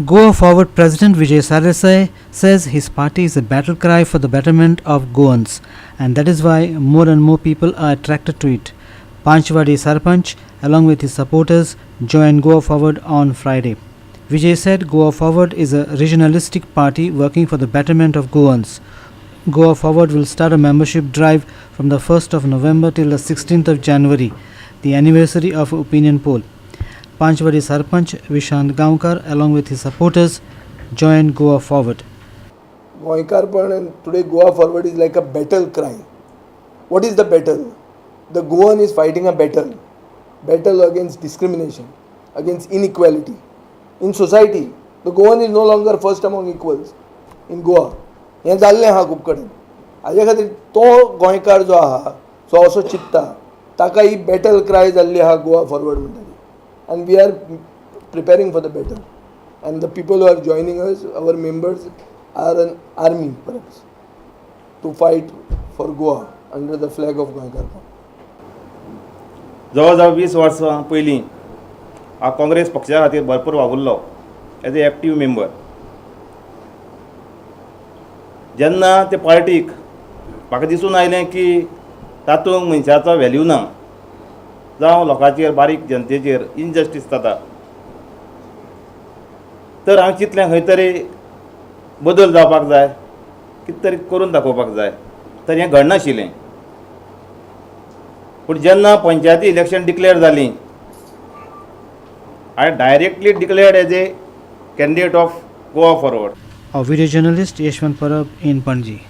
Goa Forward President Vijay Sarasai says his party is a battle cry for the betterment of Goans, and that is why more and more people are attracted to it. Panchwadi sarpanch, along with his supporters, joined Goa Forward on Friday. Vijay said Goa Forward is a regionalistic party working for the betterment of Goans. Goa Forward will start a membership drive from the 1st of November till the 16th of January, the anniversary of opinion poll. Panchwadi sarpanch Vishant Gaonkar, along with his supporters, joined Goa Forward. Goikarpan and today Goa Forward is like a battle cry. What is the battle? The Goan is fighting a battle against discrimination, against inequality. In society, the Goan is no longer first among equals in Goa. हें जाल्लें आहा खूब कडेन. हाजे खातीर तो गोंयकार जो आहा सो असो चिंत्ता ताका ही बॅटल क्राय जाल्ली आहा गोवा फॉरवर्ड म्हणटा ती. And we are preparing for the battle. And the people who are joining us, our members, are an army perhaps to fight for Goa under the flag of Goikarpan. जवळ 20 वर्सां पयलीं हांव काँग्रेस पक्षा खातीर भरपूर वावुरलो एज ए एक्टीव मेंबर. जेन्ना ते पार्टीक म्हाका दिसून आयलें की तातूंत मनशाचो व्हॅल्यू ना, जावं लोकांचेर बारीक जनतेचेर इनजस्टीस जाता, तर हांवें चिंतलें खंय तरी बदल जावपाक जाय, कितें तरी करून दाखोवपाक जाय. तर हें घडनाशिल्लें. पूण जेन्ना पंचायती इलेक्शन डिक्लेअर जालीं, I directly declared as a candidate of Goa Forward. A video journalist Yashwant Parab in Panji.